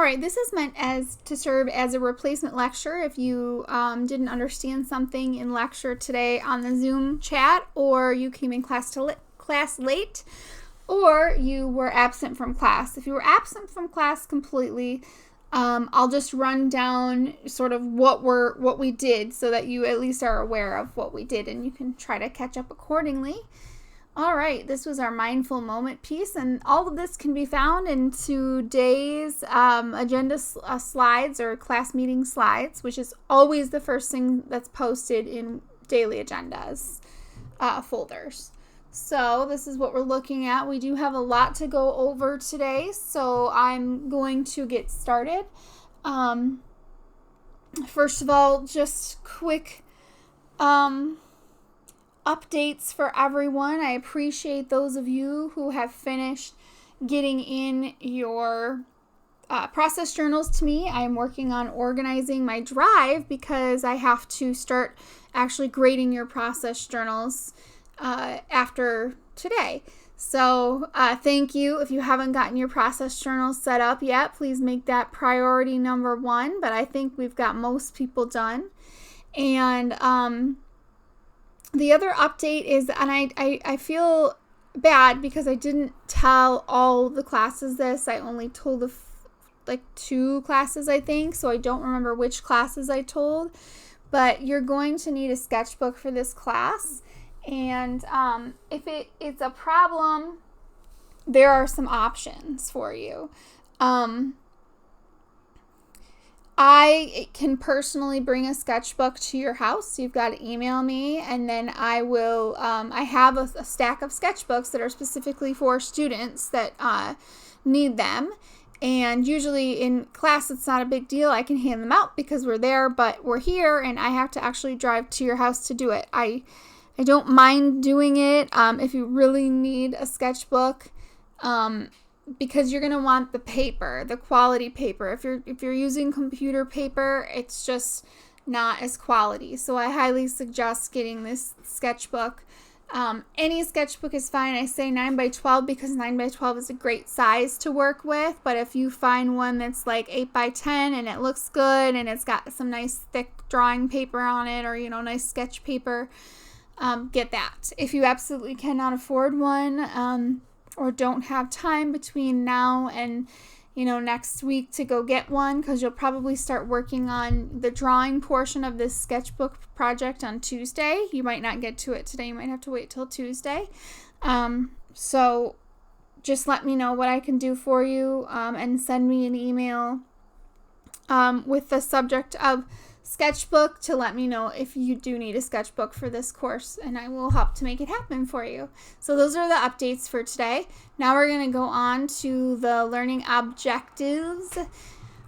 right, this is meant as to serve as a replacement lecture if you didn't understand something in lecture today on the Zoom chat, or you came in class late, or you were absent from class. If you were absent from class completely, I'll just run down sort of what we did so that you at least are aware of what we did and you can try to catch up accordingly. All right, this was our mindful moment piece, and all of this can be found in today's agenda slides or class meeting slides, which is always the first thing that's posted in daily agendas folders. So this is what we're looking at. We do have a lot to go over today, so I'm going to get started. First of all, just quick updates for everyone. I appreciate those of you who have finished getting in your process journals to me. I'm working on organizing my drive because I have to start actually grading your process journals after today. So thank you. If you haven't gotten your process journals set up yet, please make that priority number one, but I think we've got most people done. And the other update is, and I feel bad because I didn't tell all the classes this. I only told like 2 classes, I think, so I don't remember which classes I told. But you're going to need a sketchbook for this class. And if it's a problem, there are some options for you. I can personally bring a sketchbook to your house. You've got to email me, and then I will, I have a stack of sketchbooks that are specifically for students that need them. And usually in class, it's not a big deal. I can hand them out because we're there, but we're here, and I have to actually drive to your house to do it. I don't mind doing it if you really need a sketchbook. Because you're going to want the paper, the quality paper. If you're using computer paper, it's just not as quality. So I highly suggest getting this sketchbook. Any sketchbook is fine. I say 9x12 because 9x12 is a great size to work with. But if you find one that's like 8x10 and it looks good and it's got some nice thick drawing paper on it, or nice sketch paper, get that. If you absolutely cannot afford one, or don't have time between now and next week to go get one, because you'll probably start working on the drawing portion of this sketchbook project on Tuesday. You might not get to it today. You might have to wait till Tuesday. So just let me know what I can do for you, and send me an email with the subject of sketchbook to let me know if you do need a sketchbook for this course, and I will help to make it happen for you. So those are the updates for today. Now we're going to go on to the learning objectives,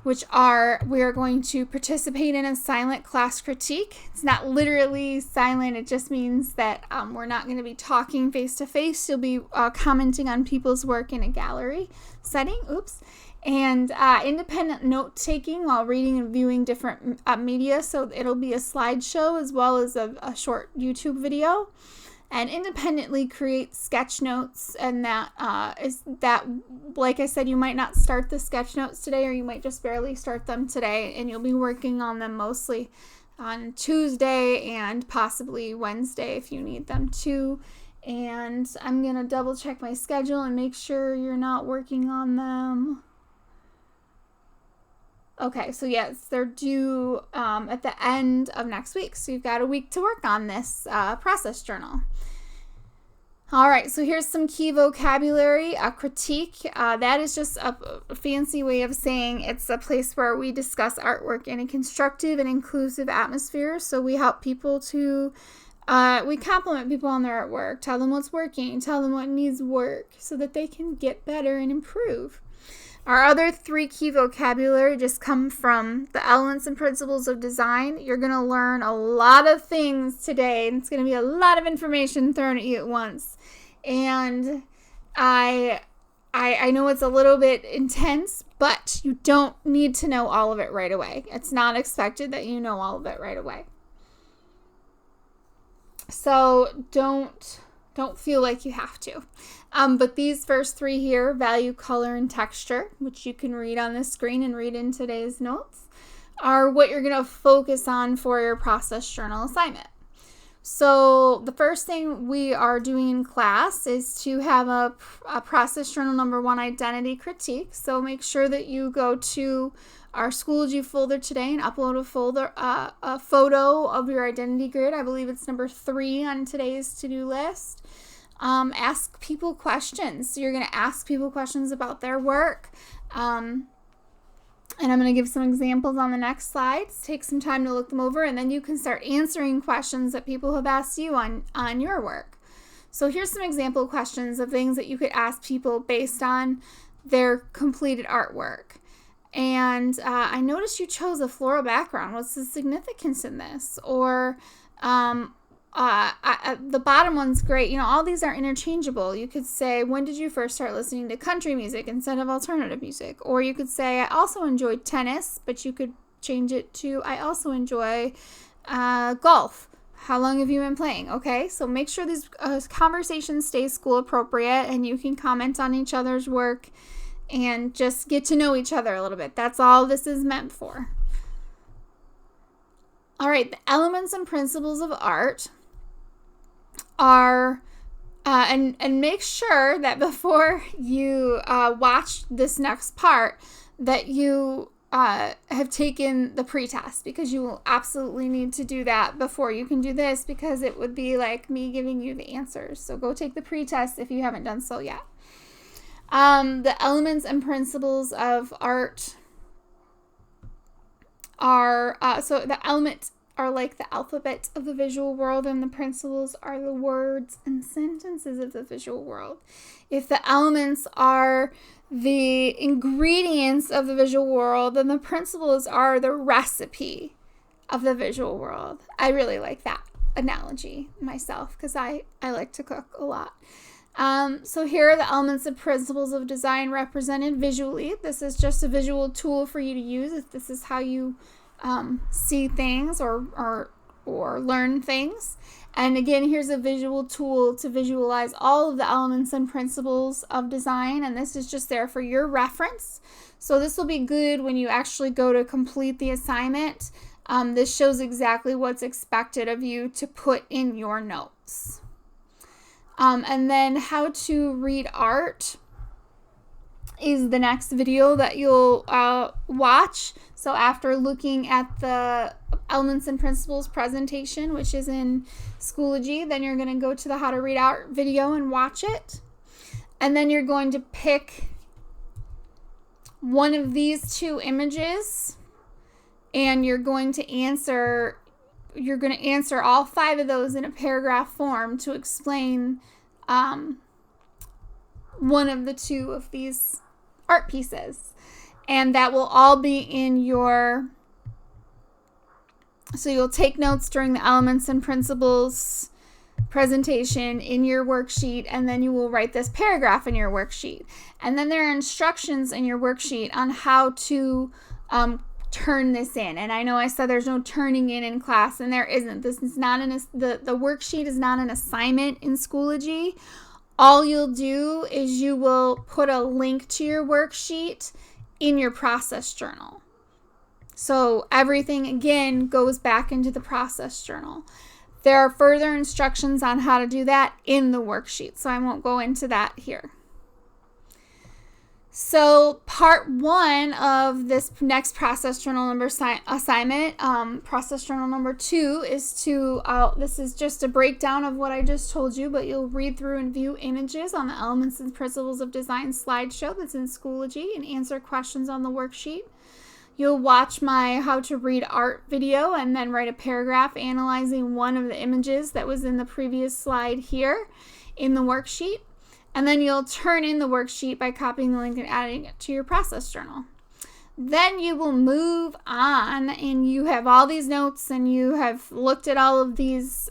which are, we are going to participate in a silent class critique. It's not literally silent. It just means that we're not going to be talking face to face. You'll be commenting on people's work in a gallery setting. And independent note-taking while reading and viewing different media. So it'll be a slideshow as well as a short YouTube video. And independently create sketch notes. And that is that, like I said, you might not start the sketch notes today, or you might just barely start them today. And you'll be working on them mostly on Tuesday and possibly Wednesday if you need them too. And I'm going to double check my schedule and make sure you're not working on them. Okay, so yes, they're due at the end of next week. So you've got a week to work on this process journal. All right, so here's some key vocabulary. A critique, that is just a fancy way of saying it's a place where we discuss artwork in a constructive and inclusive atmosphere. So we help people to, we compliment people on their artwork, tell them what's working, tell them what needs work so that they can get better and improve. Our other 3 key vocabulary just come from the elements and principles of design. You're going to learn a lot of things today, and it's going to be a lot of information thrown at you at once. And I know it's a little bit intense, but you don't need to know all of it right away. It's not expected that you know all of it right away. So don't Don't feel like you have to. But these first three here, value, color, and texture, which you can read on the screen and read in today's notes, are what you're going to focus on for your process journal assignment. So the first thing we are doing in class is to have a process journal number 1 identity critique. So make sure that you go to our Schoology folder today and upload a photo of your identity grid. I believe it's number 3 on today's to-do list. Ask people questions. So you're going to ask people questions about their work. And I'm going to give some examples on the next slides. Take some time to look them over, and then you can start answering questions that people have asked you on your work. So here's some example questions of things that you could ask people based on their completed artwork. And I noticed you chose a floral background. What's the significance in this? Or the bottom one's great. All these are interchangeable. You could say, when did you first start listening to country music instead of alternative music? Or you could say, I also enjoyed tennis, but you could change it to, I also enjoy golf. How long have you been playing? Okay, so make sure these conversations stay school appropriate, and you can comment on each other's work and just get to know each other a little bit. That's all this is meant for. All right, the elements and principles of art are, and make sure that before you watch this next part that you have taken the pretest, because you will absolutely need to do that before you can do this, because it would be like me giving you the answers. So go take the pretest if you haven't done so yet. The elements and principles of art are, so the elements are like the alphabet of the visual world, and the principles are the words and sentences of the visual world. If the elements are the ingredients of the visual world, then the principles are the recipe of the visual world. I really like that analogy myself, because I like to cook a lot. So here are the elements and principles of design represented visually. This is just a visual tool for you to use if this is how you see things or learn things. And again, here's a visual tool to visualize all of the elements and principles of design, and this is just there for your reference. So this will be good when you actually go to complete the assignment. This shows exactly what's expected of you to put in your notes. And then how to read art is the next video that you'll watch. So after looking at the elements and principles presentation, which is in Schoology, then you're going to go to the how to read art video and watch it. And then you're going to pick one of these 2 images, and you're going to answer all 5 of those in a paragraph form to explain one of the 2 of these art pieces. And that will all be in your, so you'll take notes during the elements and principles presentation in your worksheet, and then you will write this paragraph in your worksheet. And then there are instructions in your worksheet on how to turn this in. And I know I said there's no turning in class, and there isn't. This is not the worksheet is not an assignment in Schoology. All you'll do is you will put a link to your worksheet in your process journal. So everything, again, goes back into the process journal. There are further instructions on how to do that in the worksheet, so I won't go into that here. So part 1 of this next process journal number assignment, process journal number 2 is to, this is just a breakdown of what I just told you, but you'll read through and view images on the elements and principles of design slideshow that's in Schoology and answer questions on the worksheet. You'll watch my how to read art video and then write a paragraph analyzing one of the images that was in the previous slide here in the worksheet. And then you'll turn in the worksheet by copying the link and adding it to your process journal. Then you will move on, and you have all these notes, and you have looked at all of these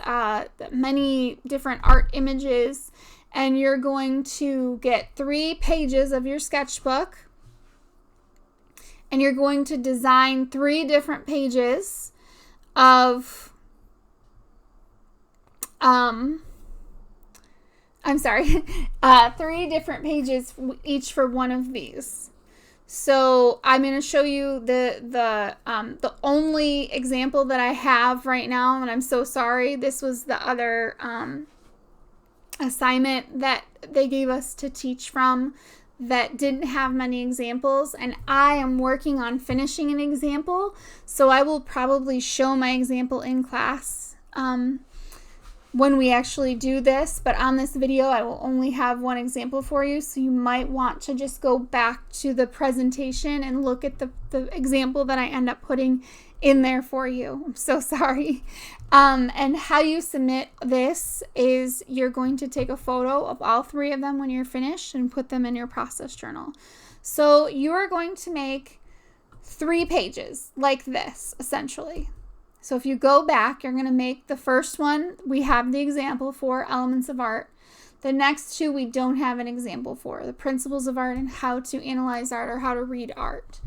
many different art images, and you're going to get 3 pages of your sketchbook, and you're going to design 3 different pages of I'm sorry, 3 different pages each for one of these. So I'm going to show you the only example that I have right now, and I'm so sorry. This was the other assignment that they gave us to teach from that didn't have many examples, and I am working on finishing an example, so I will probably show my example in class when we actually do this, but on this video I will only have one example for you, so you might want to just go back to the presentation and look at the example that I end up putting in there for you. I'm so sorry. And how you submit this is you're going to take a photo of all 3 of them when you're finished and put them in your process journal. So you are going to make 3 pages like this, essentially. So if you go back, you're going to make the first one, we have the example for Elements of Art. The next 2 we don't have an example for, the Principles of Art and How to Analyze Art or How to Read Art.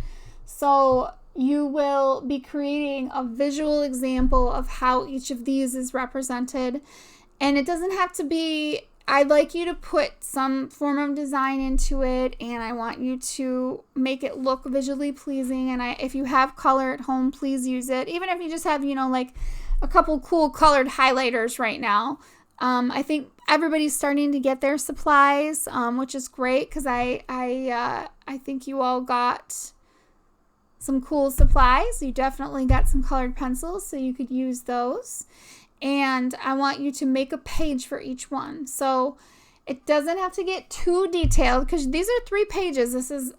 So you will be creating a visual example of how each of these is represented. And it doesn't have to be, I'd like you to put some form of design into it, and I want you to make it look visually pleasing. And if you have color at home, please use it. Even if you just have, like a couple cool colored highlighters right now. I think everybody's starting to get their supplies, which is great because I think you all got some cool supplies. You definitely got some colored pencils, so you could use those. And I want you to make a page for each one. So it doesn't have to get too detailed because these are 3 pages. This is,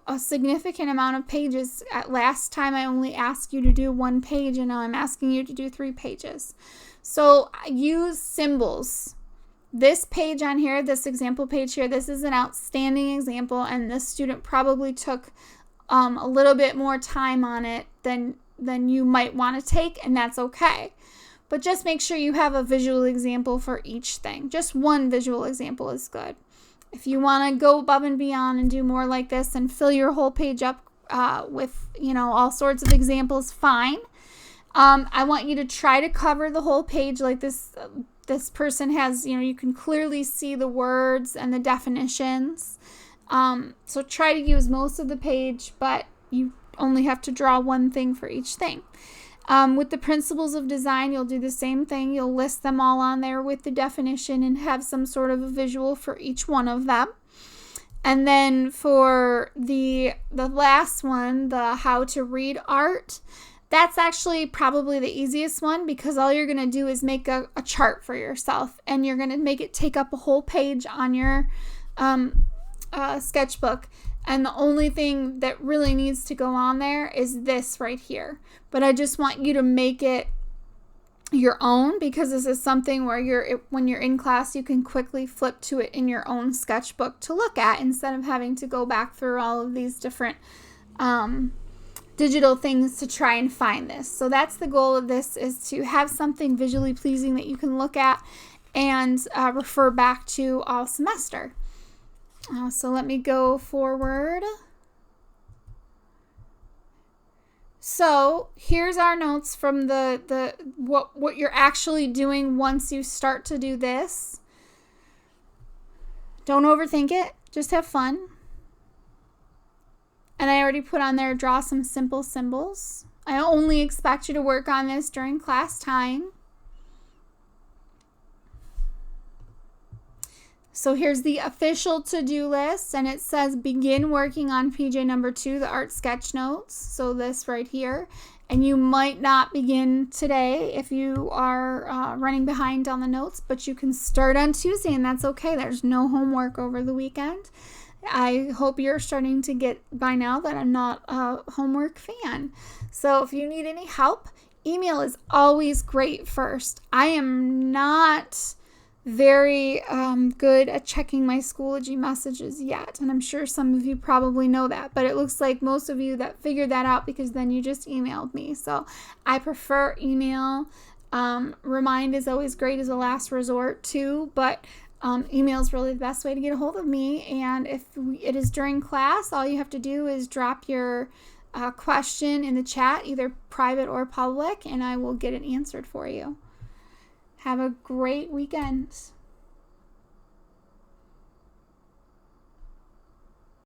a significant amount of pages. At last time I only asked you to do 1 page, and now I'm asking you to do 3 pages. So use symbols. This page on here, this example page here, this is an outstanding example, and this student probably took a little bit more time on it than you might want to take, and that's okay. But just make sure you have a visual example for each thing. Just 1 visual example is good. If you want to go above and beyond and do more like this and fill your whole page up with, all sorts of examples, fine. I want you to try to cover the whole page like this. This person has, you can clearly see the words and the definitions. So try to use most of the page, but you only have to draw 1 thing for each thing. With the Principles of Design, you'll do the same thing. You'll list them all on there with the definition and have some sort of a visual for each one of them. And then for the last one, the How to Read Art, that's actually probably the easiest one because all you're going to do is make a chart for yourself, and you're going to make it take up a whole page on your sketchbook. And the only thing that really needs to go on there is this right here. But I just want you to make it your own because this is something where when you're in class, you can quickly flip to it in your own sketchbook to look at instead of having to go back through all of these different digital things to try and find this. So that's the goal of this, is to have something visually pleasing that you can look at and refer back to all semester. So let me go forward. So here's our notes from what you're actually doing once you start to do this. Don't overthink it. Just have fun. And I already put on there, draw some simple symbols. I only expect you to work on this during class time. So here's the official to-do list, and it says begin working on PJ number 2, the art sketch notes. So this right here. And you might not begin today if you are running behind on the notes, but you can start on Tuesday, and that's okay. There's no homework over the weekend. I hope you're starting to get by now that I'm not a homework fan. So if you need any help, email is always great first. I am not very good at checking my Schoology messages yet, and I'm sure some of you probably know that, but it looks like most of you that figured that out because then you just emailed me. So I prefer email. Remind is always great as a last resort too, but email is really the best way to get a hold of me. And if it is during class, all you have to do is drop your question in the chat, either private or public, and I will get it answered for you. Have a great weekend.